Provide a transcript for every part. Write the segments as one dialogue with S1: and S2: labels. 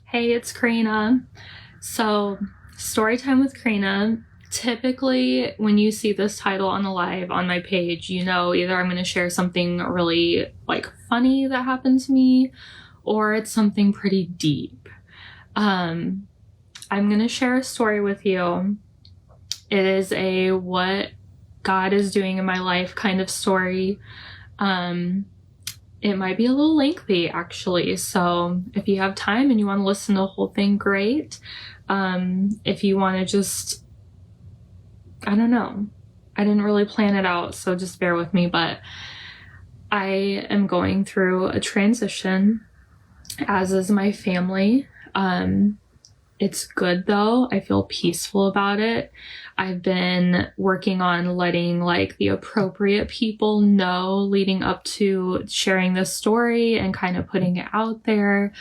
S1: Hey, it's Karina. So, story time with Karina. Typically, when you see this title on the live on my page, you know either I'm going to share something really funny that happened to me, or it's something pretty deep. I'm going to share a story with you. It is a what God is doing in my life kind of story. It might be a little lengthy, actually. So if you have time and you want to listen to the whole thing, great. If you want to just, I don't know. I didn't really plan it out, so just bear with me. But I am going through a transition, as is my family. It's good though. I feel peaceful about it. I've been working on letting the appropriate people know leading up to sharing this story and kind of putting it out there.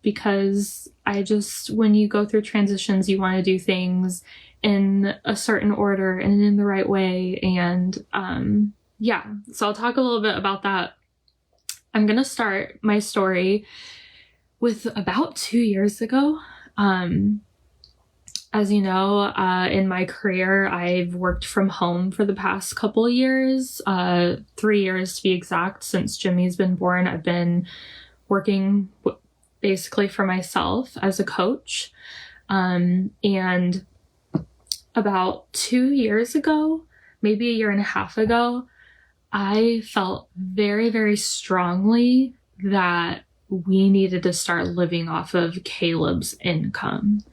S1: Because when you go through transitions, you want to do things in a certain order and in the right way. And, so I'll talk a little bit about that. I'm going to start my story with about 2 years ago. As you know, in my career, I've worked from home for the past couple of years, 3 years to be exact. Since Jimmy's been born, I've been working basically for myself as a coach. And about 2 years ago, maybe a year and a half ago, I felt very, very strongly that we needed to start living off of Caleb's income.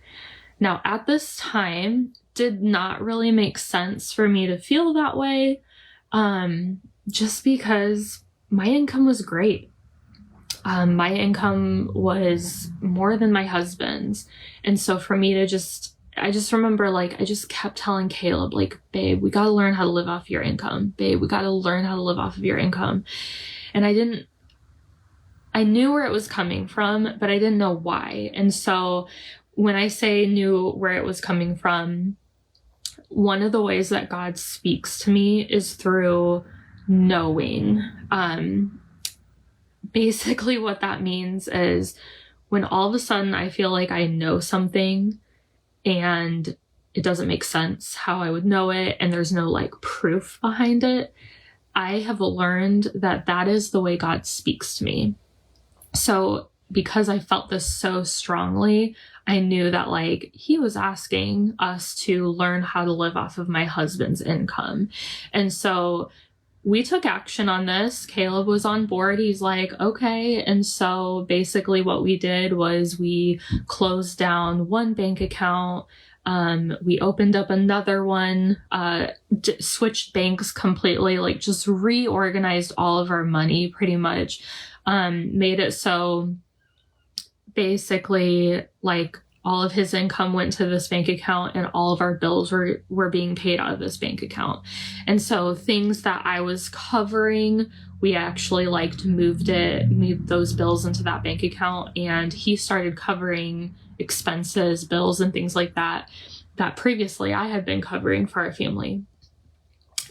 S1: Now, at this time, did not really make sense for me to feel that way, just because my income was great. My income was more than my husband's. And so for me to I just remember I just kept telling Caleb, babe, we got to learn how to live off your income. Babe, we got to learn how to live off of your income. And I knew where it was coming from, but I didn't know why. And so when I say knew where it was coming from, one of the ways that God speaks to me is through knowing. Basically what that means is when all of a sudden I feel like I know something and it doesn't make sense how I would know it, and there's no proof behind it, I have learned that is the way God speaks to me. So because I felt this so strongly, I knew that he was asking us to learn how to live off of my husband's income. And so we took action on this. Caleb was on board. He's okay. And so basically what we did was we closed down one bank account. We opened up another one, switched banks completely, just reorganized all of our money pretty much. Made it so basically all of his income went to this bank account and all of our bills were being paid out of this bank account. And so things that I was covering, we actually moved those bills into that bank account, and he started covering expenses, bills, and things like that previously I had been covering for our family.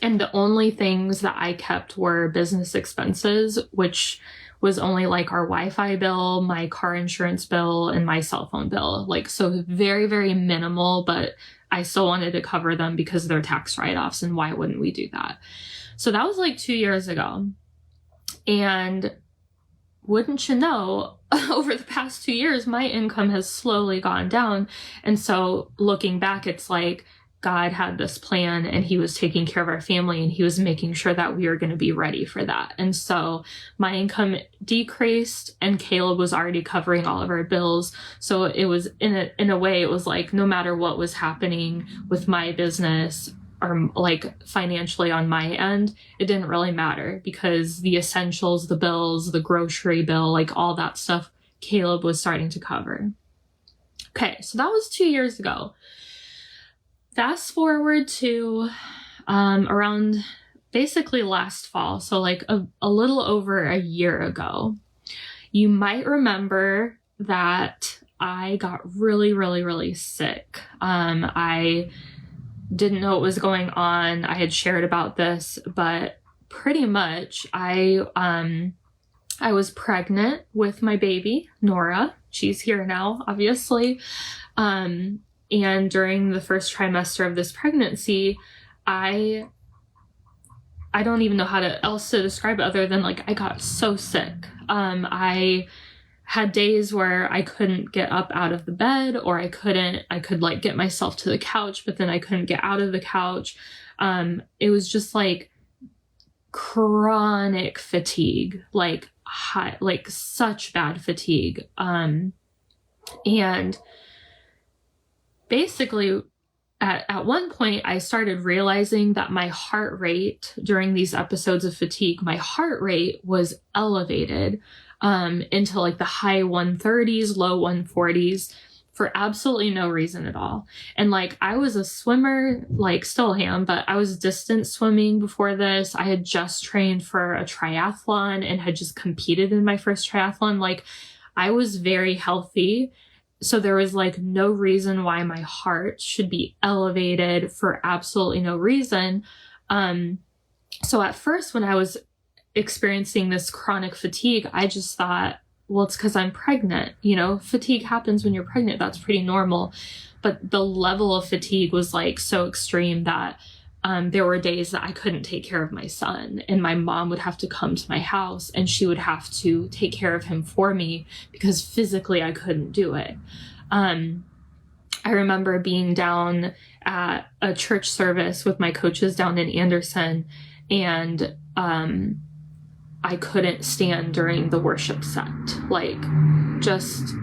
S1: And the only things that I kept were business expenses, which was only our Wi-Fi bill, my car insurance bill, and my cell phone bill. So very, very minimal, but I still wanted to cover them because they're tax write-offs, and why wouldn't we do that? So that was 2 years ago. And wouldn't you know, over the past 2 years, my income has slowly gone down. And so looking back, it's God had this plan and he was taking care of our family and he was making sure that we were going to be ready for that. And so my income decreased and Caleb was already covering all of our bills. So it was in a way, it was no matter what was happening with my business or financially on my end, it didn't really matter because the essentials, the bills, the grocery bill, all that stuff, Caleb was starting to cover. Okay. So that was 2 years ago. Fast forward to around basically last fall, so a little over a year ago. You might remember that I got really, really, really sick. I didn't know what was going on. I had shared about this, but pretty much I was pregnant with my baby, Nora. she's here now, obviously. And during the first trimester of this pregnancy, I don't even know how else to describe it other than like I got so sick. I had days where I couldn't get up out of the bed, or I could like get myself to the couch, but then I couldn't get out of the couch. It was just like chronic fatigue, like such bad fatigue. And basically at one point I started realizing that my heart rate during these episodes of fatigue, my heart rate was elevated into like the high 130s, low 140s for absolutely no reason at all. And like I was a swimmer, like still am, but I was distance swimming before this. I had just trained for a triathlon and had just competed in my first triathlon. Like I was very healthy. So there was like no reason why my heart should be elevated for absolutely no reason. So at first when I was experiencing this chronic fatigue, I just thought, well, it's because I'm pregnant. You know, fatigue happens when you're pregnant. That's pretty normal. But the level of fatigue was like so extreme that there were days that I couldn't take care of my son, and my mom would have to come to my house and she would have to take care of him for me because physically I couldn't do it. I remember being down at a church service with my coaches down in Anderson, and I couldn't stand during the worship set. Like, just,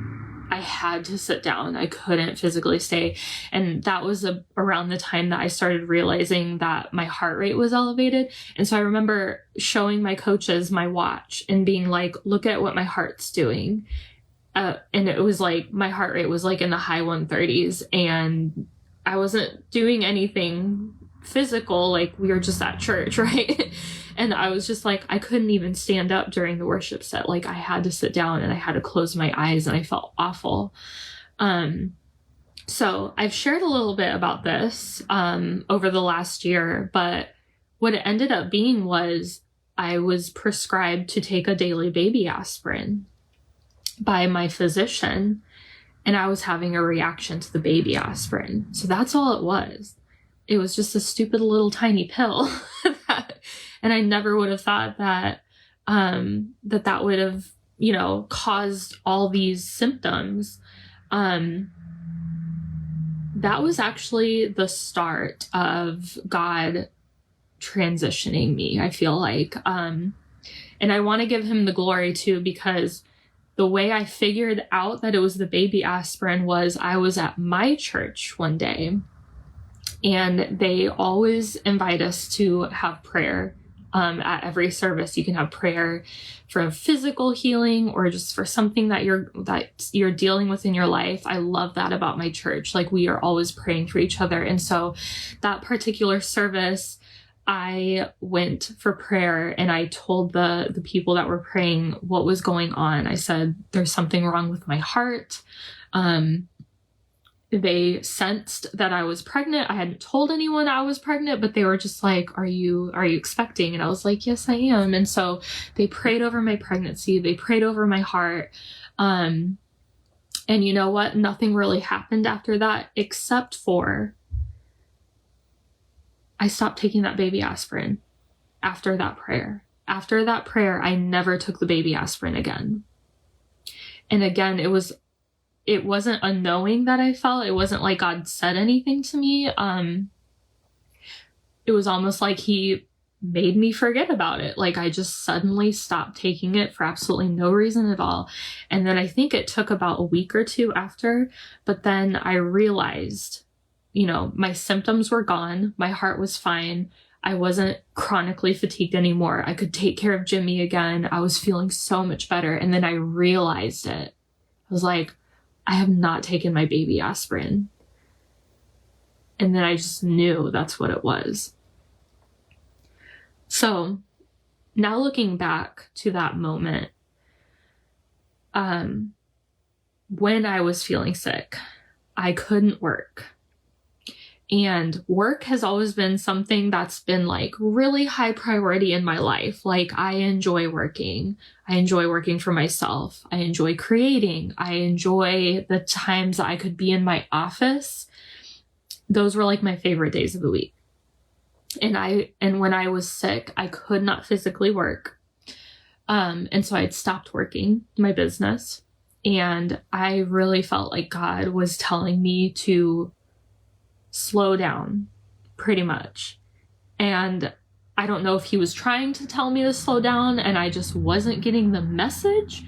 S1: I had to sit down. I couldn't physically stay. And that was around the time that I started realizing that my heart rate was elevated. And so I remember showing my coaches my watch and being like, look at what my heart's doing. And it was like, my heart rate was like in the high 130s, and I wasn't doing anything physical. Like, we were just at church, right? And I was just like, I couldn't even stand up during the worship set. Like, I had to sit down and I had to close my eyes, and I felt awful. So I've shared a little bit about this over the last year, but what it ended up being was I was prescribed to take a daily baby aspirin by my physician, and I was having a reaction to the baby aspirin. So that's all it was. It was just a stupid little tiny pill. And I never would have thought that that would have, you know, caused all these symptoms. That was actually the start of God transitioning me, I feel like. And I want to give him the glory too, because the way I figured out that it was the baby aspirin was I was at my church one day, and they always invite us to have prayer. At every service, you can have prayer for physical healing or just for something that you're dealing with in your life. I love that about my church. Like, we are always praying for each other. And so that particular service, I went for prayer, and I told the people that were praying what was going on. I said, there's something wrong with my heart. They sensed that I was pregnant. I hadn't told anyone I was pregnant, but they were just like, are you expecting? And I was like, yes, I am. And so they prayed over my pregnancy. They prayed over my heart. And you know what? Nothing really happened after that, except for I stopped taking that baby aspirin after that prayer. After that prayer, I never took the baby aspirin again. And again, it wasn't a knowing that I felt. It wasn't like God said anything to me. It was almost like he made me forget about it. Like, I just suddenly stopped taking it for absolutely no reason at all. And then I think it took about a week or two after, but then I realized, you know, my symptoms were gone. My heart was fine. I wasn't chronically fatigued anymore. I could take care of Jimmy again. I was feeling so much better. And then I realized it. I was like, I have not taken my baby aspirin. And then I just knew that's what it was. So now looking back to that moment, when I was feeling sick, I couldn't work. And work has always been something that's been like really high priority in my life. Like I enjoy working. I enjoy working for myself. I enjoy creating. I enjoy the times that I could be in my office. Those were like my favorite days of the week. And when I was sick, I could not physically work. And so I had stopped working my business, and I really felt like God was telling me to slow down, pretty much. And I don't know if he was trying to tell me to slow down and I just wasn't getting the message,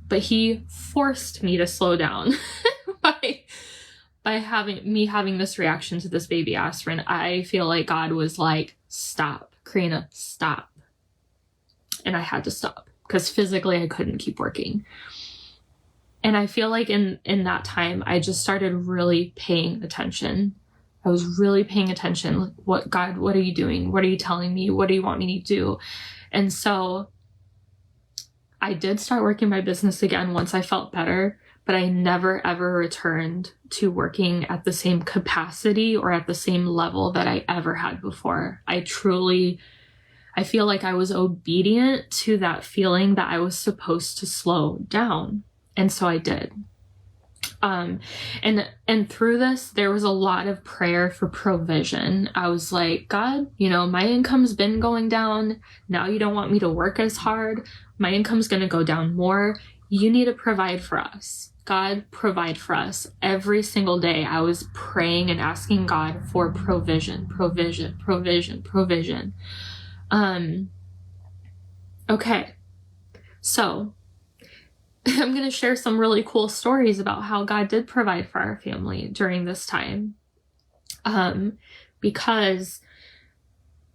S1: but he forced me to slow down by having this reaction to this baby aspirin. I feel like God was like, stop, Karina, stop. And I had to stop because physically I couldn't keep working. And I feel like in that time, I just started really paying attention. I was really paying attention. What, God, what are you doing? What are you telling me? What do you want me to do? And so I did start working my business again once I felt better, but I never ever returned to working at the same capacity or at the same level that I ever had before. I feel like I was obedient to that feeling that I was supposed to slow down. And so I did. And through this, there was a lot of prayer for provision. I was like, God, my income's been going down. Now you don't want me to work as hard. My income's going to go down more. You need to provide for us. God, provide for us. Every single day I was praying and asking God for provision. Okay. So I'm going to share some really cool stories about how God did provide for our family during this time. Because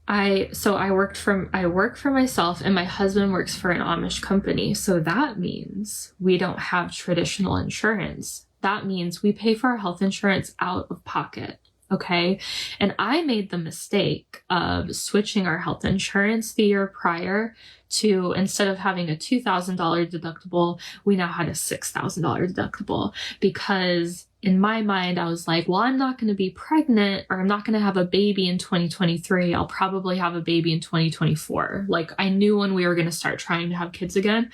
S1: I work for myself, and my husband works for an Amish company. So that means we don't have traditional insurance. That means we pay for our health insurance out of pocket. Okay. And I made the mistake of switching our health insurance the year prior to, instead of having a $2,000 deductible, we now had a $6,000 deductible, because in my mind, I was like, well, I'm not going to be pregnant, or I'm not going to have a baby in 2023. I'll probably have a baby in 2024. Like, I knew when we were going to start trying to have kids again.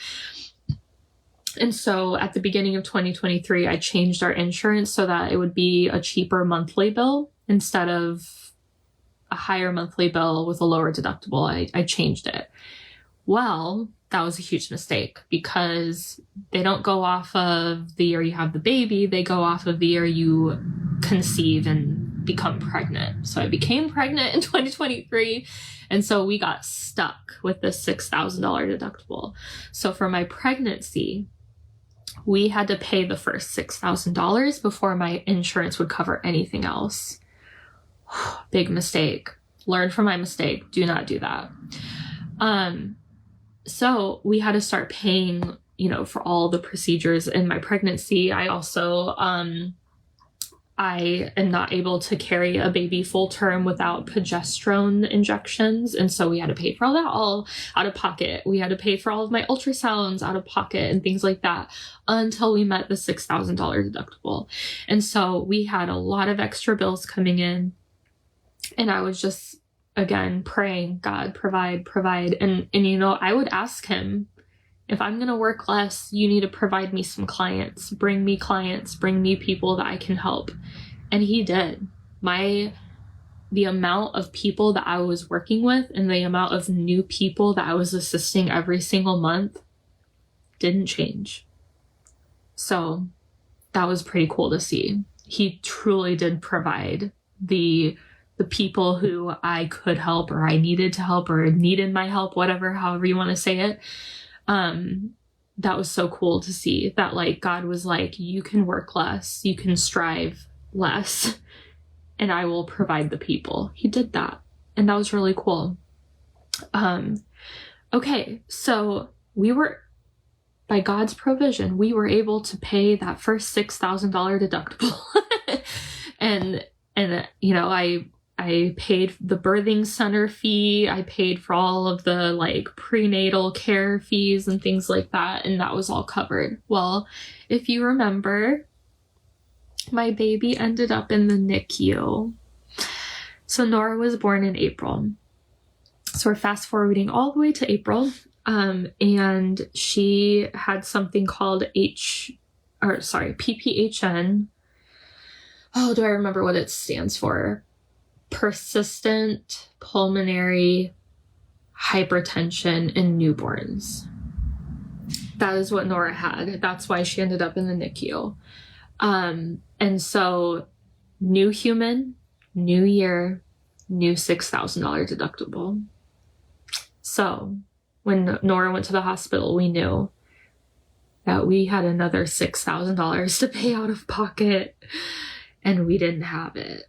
S1: And so at the beginning of 2023, I changed our insurance so that it would be a cheaper monthly bill instead of a higher monthly bill with a lower deductible. I changed it. Well, that was a huge mistake, because they don't go off of the year you have the baby. They go off of the year you conceive and become pregnant. So I became pregnant in 2023. And so we got stuck with this $6,000 deductible. So for my pregnancy, we had to pay the first $6,000 before my insurance would cover anything else. Big mistake. Learn from my mistake. Do not do that. So we had to start paying, for all the procedures in my pregnancy. I also, I am not able to carry a baby full term without progesterone injections. And so we had to pay for all that all out of pocket. We had to pay for all of my ultrasounds out of pocket and things like that until we met the $6,000 deductible. And so we had a lot of extra bills coming in. And I was just, again, praying, God, provide. And I would ask him, if I'm going to work less, you need to provide me some clients, bring me people that I can help. And he did. The amount of people that I was working with and the amount of new people that I was assisting every single month didn't change. So that was pretty cool to see. He truly did provide the people who I could help, or I needed to help, or needed my help, however you want to say it. That was so cool to see that, like, God was like, you can work less, you can strive less, and I will provide the people. He did that. And that was really cool. Okay. So by God's provision, we were able to pay that first $6,000 deductible. and I paid the birthing center fee. I paid for all of the prenatal care fees and things like that. And that was all covered. Well, if you remember, my baby ended up in the NICU. So Nora was born in April. So we're fast forwarding all the way to April. And she had something called PPHN. Oh, do I remember what it stands for? Persistent pulmonary hypertension in newborns. That is what Nora had. That's why she ended up in the NICU. And so new human, new year, new $6,000 deductible. So when Nora went to the hospital, we knew that we had another $6,000 to pay out of pocket, and we didn't have it.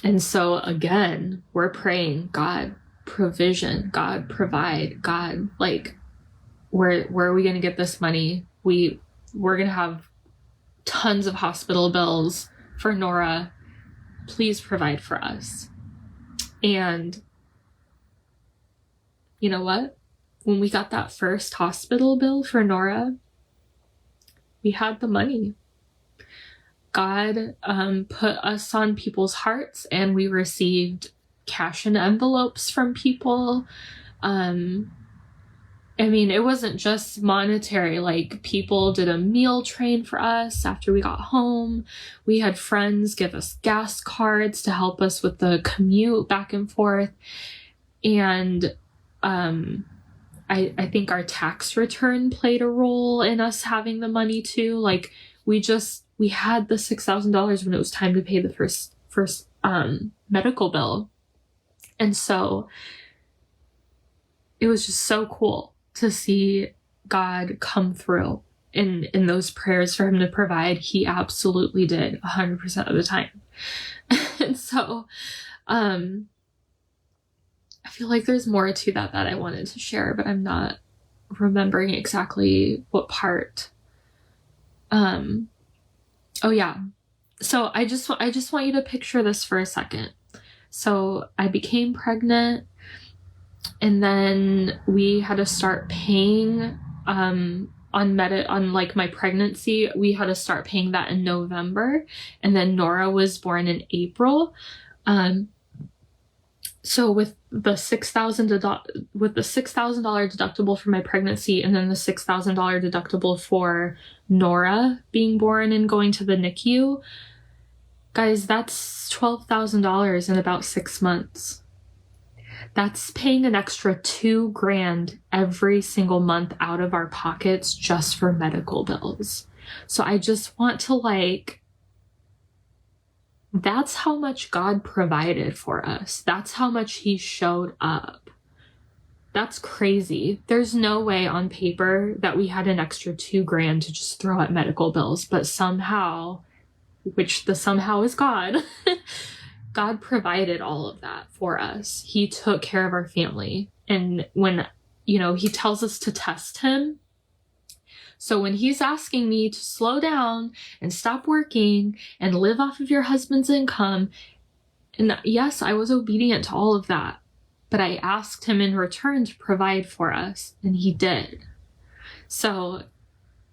S1: And so again, we're praying, God, provision, God, provide, God, like, where are we going to get this money? We're going to have tons of hospital bills for Nora. Please provide for us. And you know what? When we got that first hospital bill for Nora, we had the money. God put us on people's hearts, and we received cash in envelopes from people. I mean, it wasn't just monetary. Like, people did a meal train for us after we got home. We had friends give us gas cards to help us with the commute back and forth. And I think our tax return played a role in us having the money too. Like, we had the $6,000 when it was time to pay the first medical bill. And so it was just so cool to see God come through in those prayers for him to provide. He absolutely did 100% of the time. And so, I feel like there's more to that I wanted to share, but I'm not remembering exactly what part. Oh yeah. So I just want you to picture this for a second. So I became pregnant, and then we had to start paying on like my pregnancy. We had to start paying that in November, and then Nora was born in April. So with the $6,000 deductible for my pregnancy, and then the $6,000 deductible for Nora being born and going to the NICU, guys, that's $12,000 in about 6 months. That's paying an extra $2,000 every single month out of our pockets just for medical bills. So I just want to that's how much God provided for us. That's how much he showed up. That's crazy. There's no way on paper that we had an extra $2,000 to just throw at medical bills, but somehow, which the somehow is God, God provided all of that for us. He took care of our family. And when, he tells us to test him. So when he's asking me to slow down and stop working and live off of your husband's income, and yes, I was obedient to all of that, but I asked him in return to provide for us, and he did. So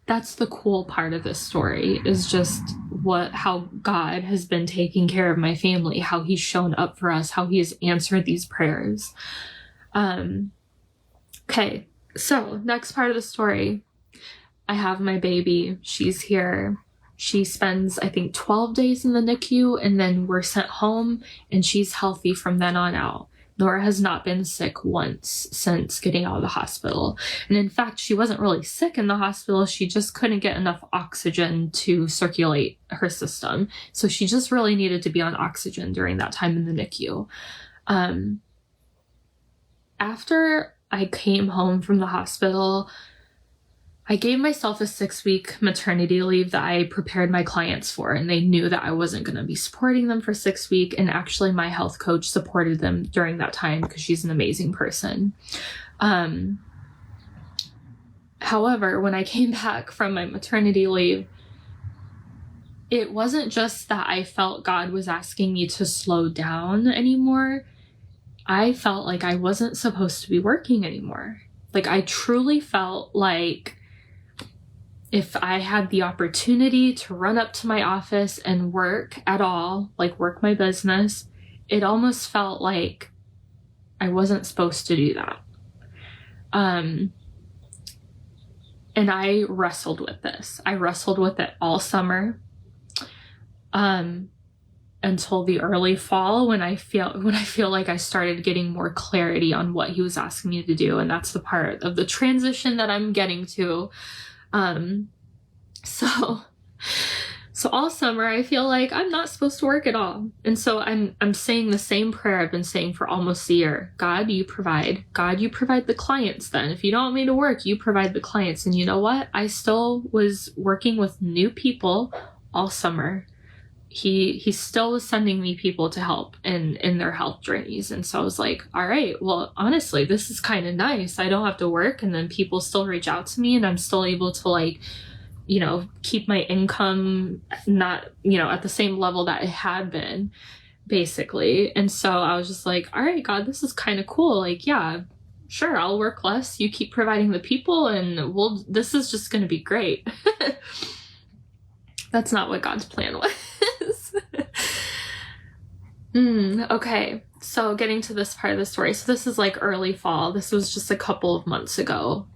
S1: that's the cool part of this story, is just how God has been taking care of my family, how he's shown up for us, how he has answered these prayers. Okay, so next part of the story. I have my baby. She's here. She spends, I think, 12 days in the NICU, and then we're sent home, and she's healthy from then on out. Nora has not been sick once since getting out of the hospital. And in fact, she wasn't really sick in the hospital. She just couldn't get enough oxygen to circulate her system. So she just really needed to be on oxygen during that time in the NICU. After I came home from the hospital, I gave myself a 6-week maternity leave that I prepared my clients for, and they knew that I wasn't going to be supporting them for 6 weeks. And actually my health coach supported them during that time because she's an amazing person. However, when I came back from my maternity leave, it wasn't just that I felt God was asking me to slow down anymore. I felt like I wasn't supposed to be working anymore. Like, I truly felt like if I had the opportunity to run up to my office and work at all, like work my business, it almost felt like I wasn't supposed to do that. And I wrestled with this. I wrestled with it all summer, until the early fall, when I feel like I started getting more clarity on what he was asking me to do. And that's the part of the transition that I'm getting to. So all summer I feel like I'm not supposed to work at all. And so I'm saying the same prayer I've been saying for almost a year. God, you provide. God, you provide the clients then. If you don't want me to work, you provide the clients. And you know what? I still was working with new people all summer. He still was sending me people to help in their health journeys. And so I was like, all right, well, honestly, this is kind of nice. I don't have to work, and then people still reach out to me, and I'm still able to, like, you know, keep my income not, you know, at the same level that it had been, basically. And so I was just like, all right, God, this is kind of cool. Like, yeah, sure, I'll work less. You keep providing the people, and this is just going to be great. That's not what God's plan was. Okay, so getting to this part of the story. So this is like early fall. This was just a couple of months ago.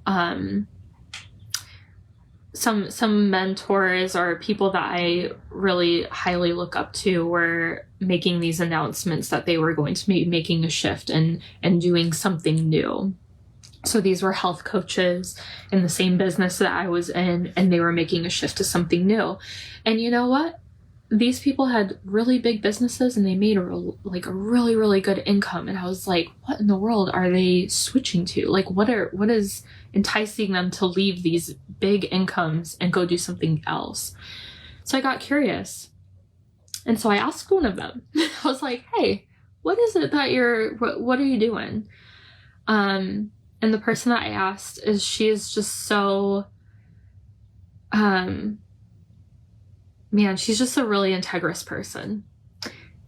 S1: Some mentors or people that I really highly look up to were making these announcements that they were going to be making a shift and doing something new. So these were health coaches in the same business that I was in, and they were making a shift to something new. And you know what? These people had really big businesses, and they made a really, really good income. And I was like, what in the world are they switching to? Like, what is enticing them to leave these big incomes and go do something else? So I got curious. And so I asked one of them. I was like, hey, what is it that what are you doing? And the person that I asked she is just so, she's just a really integrous person.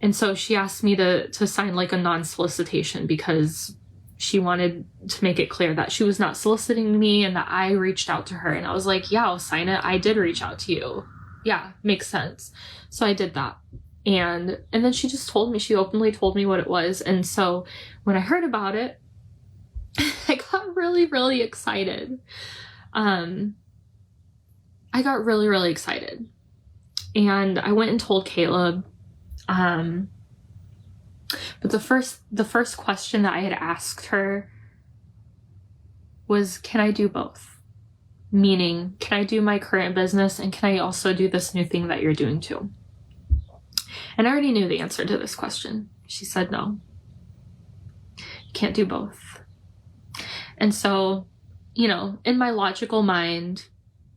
S1: And so she asked me to sign like a non-solicitation, because she wanted to make it clear that she was not soliciting me and that I reached out to her. And I was like, yeah, I'll sign it. I did reach out to you. Yeah, makes sense. So I did that. And then she openly told me what it was. And so when I heard about it, I got really, really excited. I got really, really excited. And I went and told Caleb. But the first question that I had asked her was, can I do both? Meaning, can I do my current business, and can I also do this new thing that you're doing too? And I already knew the answer to this question. She said, no, you can't do both. And so, you know, in my logical mind,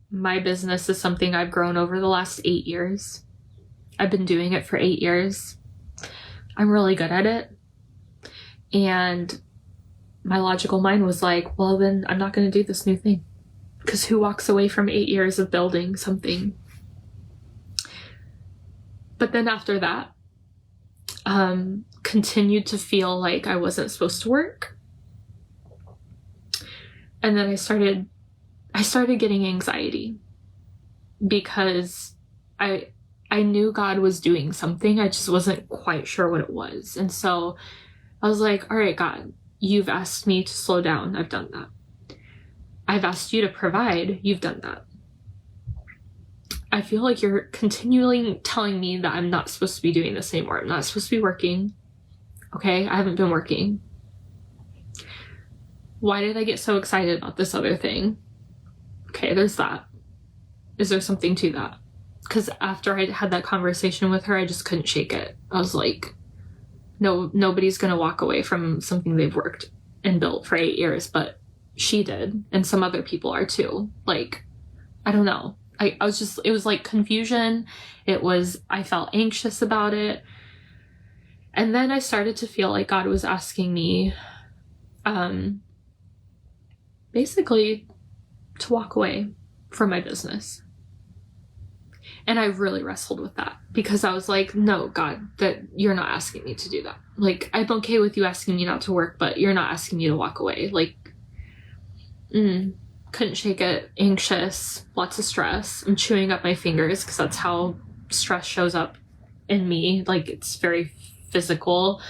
S1: my business is something I've grown over the last 8 years. I've been doing it for 8 years. I'm really good at it. And my logical mind was like, well, then I'm not going to do this new thing. Because who walks away from 8 years of building something? But then after that, continued to feel like I wasn't supposed to work. And then I started getting anxiety, because I knew God was doing something. I just wasn't quite sure what it was. And so I was like, all right, God, you've asked me to slow down. I've done that. I've asked you to provide. You've done that. I feel like you're continually telling me that I'm not supposed to be doing this anymore. I'm not supposed to be working. Okay, I haven't been working. Why did I get so excited about this other thing? Okay, there's that. Is there something to that? Because after I had that conversation with her, I just couldn't shake it. I was like, no, nobody's going to walk away from something they've worked and built for 8 years, but she did. And some other people are too. Like, I don't know. I was just, it was like confusion. I felt anxious about it. And then I started to feel like God was asking me, basically to walk away from my business. And I really wrestled with that, because I was like, no, God, that you're not asking me to do that. Like, I'm okay with you asking me not to work, but you're not asking me to walk away. Like, couldn't shake it. Anxious, lots of stress. I'm chewing up my fingers, because that's how stress shows up in me. Like, it's very physical.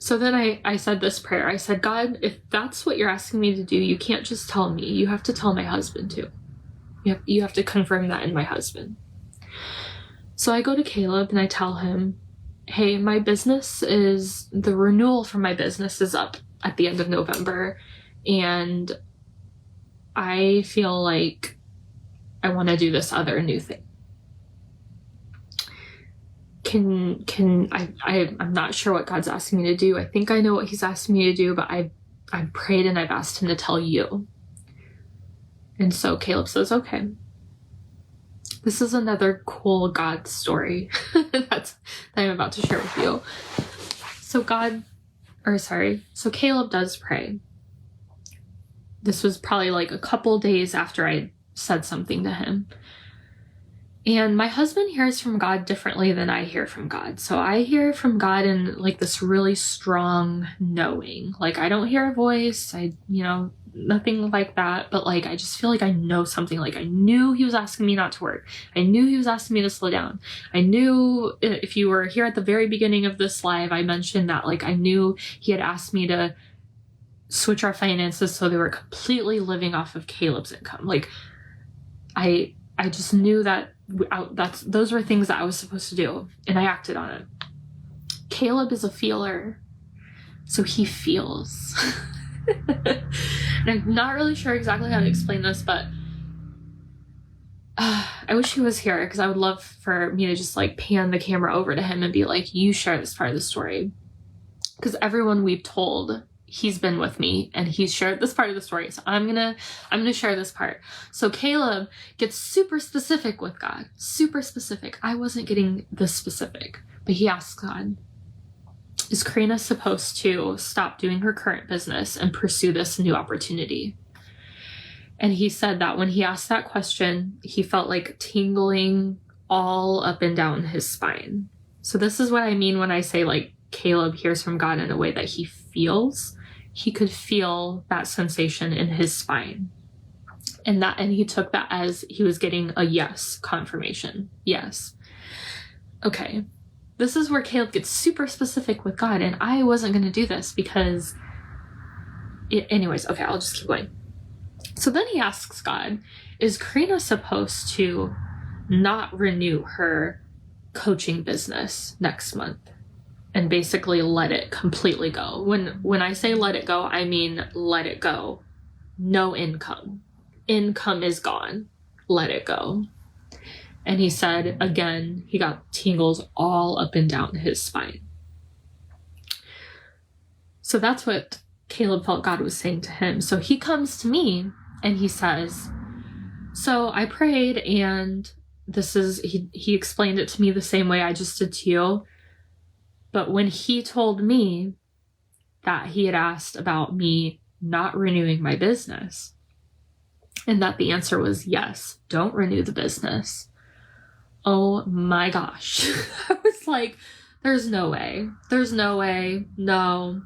S1: So then I said this prayer. I said, God, if that's what you're asking me to do, you can't just tell me. You have to tell my husband too. You have to confirm that in my husband. So I go to Caleb and I tell him, hey, the renewal for my business is up at the end of November. And I feel like I want to do this other new thing. I'm not sure what God's asking me to do. I think I know what he's asking me to do, but I've prayed and I've asked him to tell you. And so Caleb says, okay. This is another cool God story that I'm about to share with you. So Caleb does pray. This was probably like a couple days after I said something to him. And my husband hears from God differently than I hear from God. So I hear from God in like this really strong knowing. Like I don't hear a voice, nothing like that. But like I just feel like I know something. Like I knew he was asking me not to work. I knew he was asking me to slow down. I knew, if you were here at the very beginning of this live, I mentioned that like I knew he had asked me to switch our finances so they were completely living off of Caleb's income. Like I just knew that those were things that I was supposed to do, and I acted on it. Caleb is a feeler, so he feels. And I'm not really sure exactly how to explain this, but I wish he was here because I would love for me to just like pan the camera over to him and be like, you share this part of the story. Because everyone we've told, he's been with me and he's shared this part of the story. So I'm gonna share this part. So Caleb gets super specific with God. Super specific. I wasn't getting this specific, but he asks God, is Karina supposed to stop doing her current business and pursue this new opportunity? And he said that when he asked that question, he felt like tingling all up and down his spine. So this is what I mean when I say like Caleb hears from God in a way that he feels. He could feel that sensation in his spine. And he took that as he was getting a yes confirmation. Yes. Okay. This is where Caleb gets super specific with God, and I wasn't going to do this because anyways, okay, I'll just keep going. So then he asks God, is Karina supposed to not renew her coaching business next month and basically let it completely go? When I say let it go, I mean let it go. No income. Income is gone. Let it go. And he said, again, he got tingles all up and down his spine. So that's what Caleb felt God was saying to him. So he comes to me and he says, so I prayed, and he explained it to me the same way I just did to you. But when he told me that he had asked about me not renewing my business, and that the answer was yes, don't renew the business. Oh my gosh. I was like, there's no way. There's no way. No.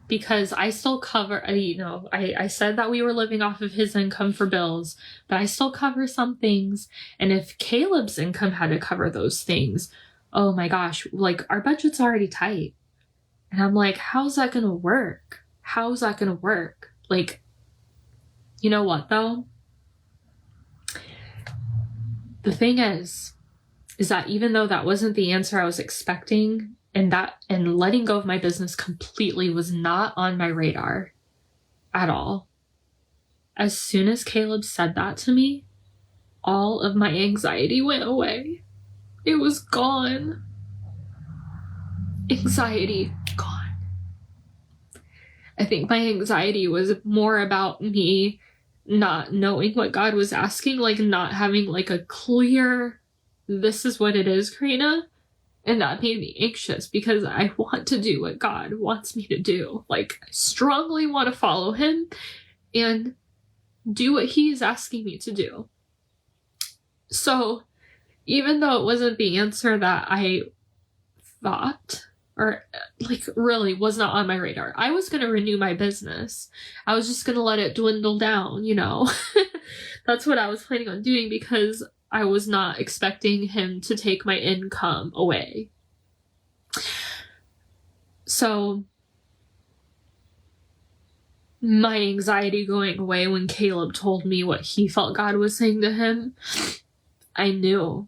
S1: Because I still cover, I said that we were living off of his income for bills, but I still cover some things. And if Caleb's income had to cover those things, oh my gosh, like our budget's already tight. And I'm like, how's that going to work? How's that going to work? Like, you know what though? The thing is that even though that wasn't the answer I was expecting, and letting go of my business completely was not on my radar at all, as soon as Caleb said that to me, all of my anxiety went away. It was gone. Anxiety gone. I think my anxiety was more about me not knowing what God was asking, like not having like a clear, this is what it is, Karina. And that made me anxious because I want to do what God wants me to do. Like, I strongly want to follow him and do what he is asking me to do. So even though it wasn't the answer that I thought, or like really was not on my radar. I was going to renew my business. I was just going to let it dwindle down, you know. That's what I was planning on doing because I was not expecting him to take my income away. So my anxiety going away when Caleb told me what he felt God was saying to him, I knew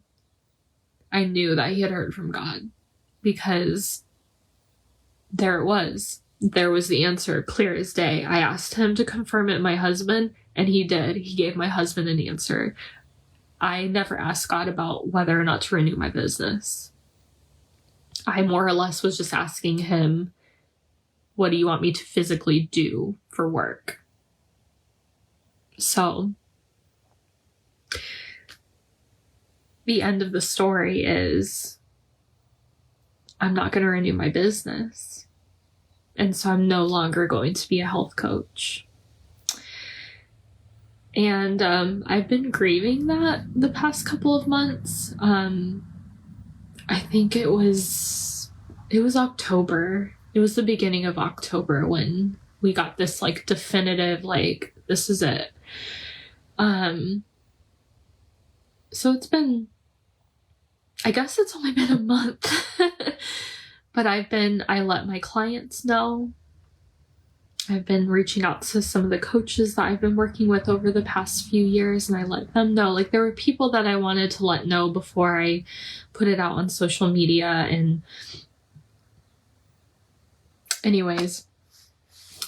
S1: that he had heard from God, because there it was. There was the answer, clear as day. I asked him to confirm it, my husband, and he did. He gave my husband an answer. I never asked God about whether or not to renew my business. I more or less was just asking him, what do you want me to physically do for work? So the end of the story is I'm not going to renew my business. And so I'm no longer going to be a health coach. And I've been grieving that the past couple of months. I think it was October. It was the beginning of October when we got this like definitive, like, this is it. So I guess it's only been a month, but I let my clients know. I've been reaching out to some of the coaches that I've been working with over the past few years, and I let them know. Like, there were people that I wanted to let know before I put it out on social media. And anyways,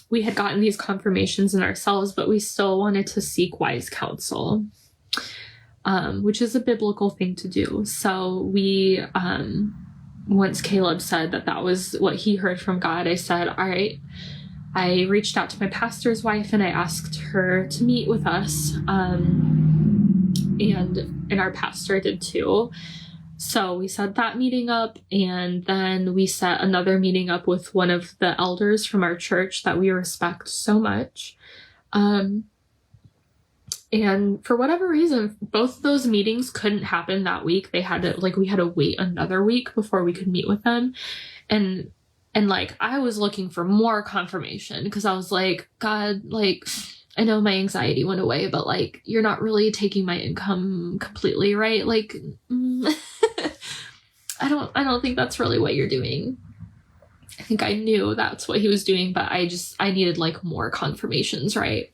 S1: we had gotten these confirmations in ourselves, but we still wanted to seek wise counsel, which is a biblical thing to do. So we, once Caleb said that was what he heard from God, I said, all right. I reached out to my pastor's wife and I asked her to meet with us. And our pastor did too. So we set that meeting up, and then we set another meeting up with one of the elders from our church that we respect so much. And for whatever reason, both of those meetings couldn't happen that week. We had to wait another week before we could meet with them. And like, I was looking for more confirmation because I was like, God, like, I know my anxiety went away, but like, you're not really taking my income completely, right? Like, I don't think that's really what you're doing. I think I knew that's what he was doing, but I needed like more confirmations, right?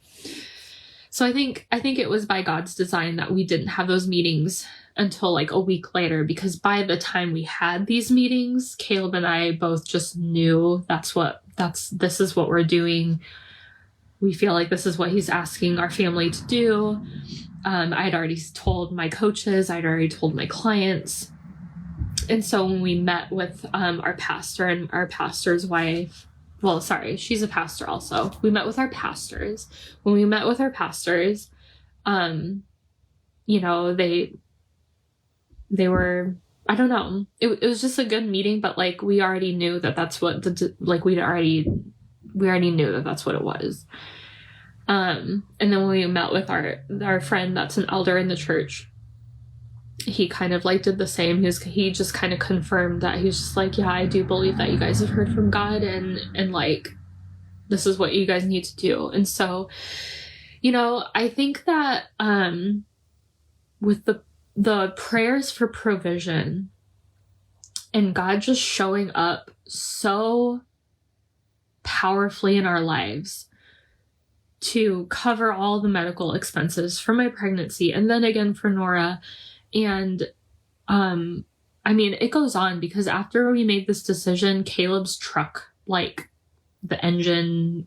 S1: So I think it was by God's design that we didn't have those meetings until like a week later, because by the time we had these meetings, Caleb and I both just knew this is what we're doing. We feel like this is what he's asking our family to do. I'd already told my coaches, I'd already told my clients. And so when we met with our pastor and our pastor's wife, well, sorry, she's a pastor also. We met with our pastors. When we met with our pastors, you know, they were, I don't know. It was just a good meeting, but like, we already knew that that's what we already knew that that's what it was. And then when we met with our friend that's an elder in the church, he kind of like did the same. He just kind of confirmed that. He was just like, yeah, I do believe that you guys have heard from God, and like, this is what you guys need to do. And so, you know, I think that, with the prayers for provision and God just showing up so powerfully in our lives to cover all the medical expenses for my pregnancy and then again for Nora. And I mean, it goes on, because after we made this decision, Caleb's truck, like the engine,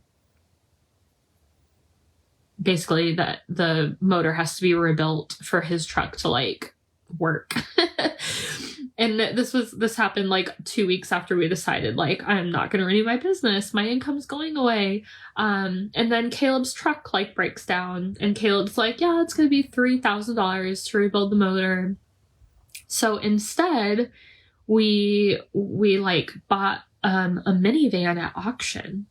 S1: basically that the motor has to be rebuilt for his truck to like work. And this happened like 2 weeks after we decided, like, I'm not going to renew my business. My income's going away. And then Caleb's truck like breaks down, and Caleb's like, yeah, it's going to be $3,000 to rebuild the motor. So instead we like bought a minivan at auction.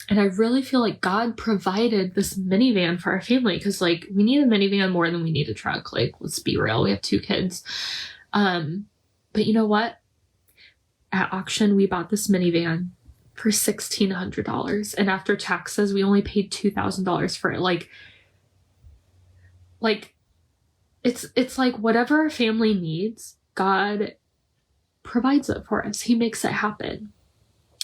S1: And I really feel like God provided this minivan for our family, because like, we need a minivan more than we need a truck. Like, let's be real. We have 2 kids. But you know what? at auction, we bought this minivan for $1,600. And after taxes, we only paid $2,000 for it. Like it's like whatever our family needs, God provides it for us. He makes it happen.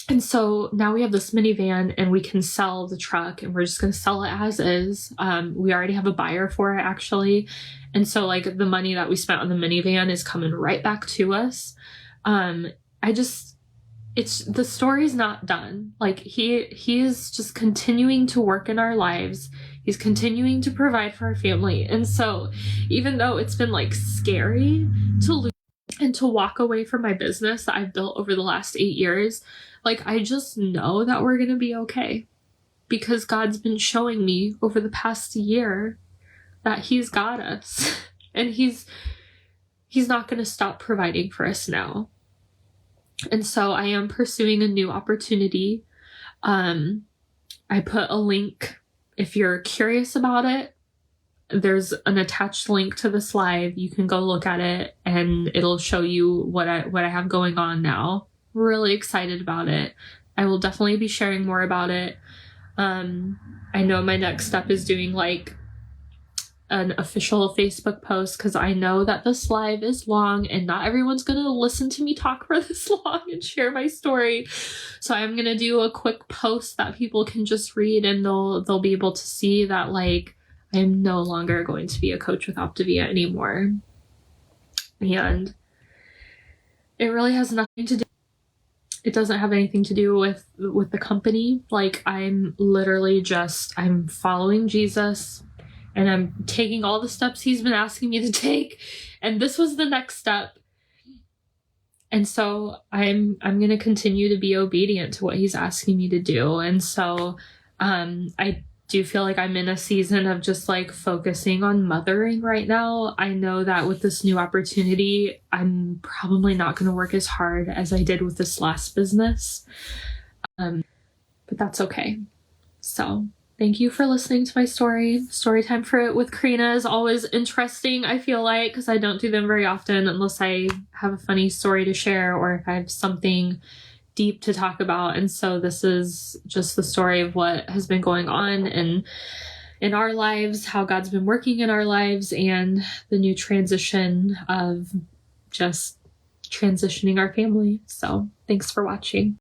S1: And so now we have this minivan and we can sell the truck, and we're just going to sell it as is. We already have a buyer for it, actually. And so like the money that we spent on the minivan is coming right back to us. The story's not done. Like he is just continuing to work in our lives. He's continuing to provide for our family. And so even though it's been like scary to lose and to walk away from my business that I've built over the last 8 years, like I just know that we're going to be okay, because God's been showing me over the past year that he's got us and he's not going to stop providing for us now. And so I am pursuing a new opportunity. I put a link if you're curious about it. There's an attached link to this live. You can go look at it and it'll show you what I have going on now. Really excited about it. I will definitely be sharing more about it. I know my next step is doing like an official Facebook post, because I know that this live is long and not everyone's going to listen to me talk for this long and share my story. So I'm going to do a quick post that people can just read, and they'll be able to see that like I'm no longer going to be a coach with Optavia anymore. And it really has nothing to do. It doesn't have anything to do with the company. Like I'm literally I'm following Jesus. And I'm taking all the steps he's been asking me to take. And this was the next step. And so I'm going to continue to be obedient to what he's asking me to do. And so I do feel like I'm in a season of just like focusing on mothering right now. I know that with this new opportunity, I'm probably not going to work as hard as I did with this last business. But that's okay. So thank you for listening to my story. Story time with Karina is always interesting, I feel like, because I don't do them very often unless I have a funny story to share or if I have something deep to talk about. And so this is just the story of what has been going on in our lives, how God's been working in our lives, and the new transition of just transitioning our family. So thanks for watching.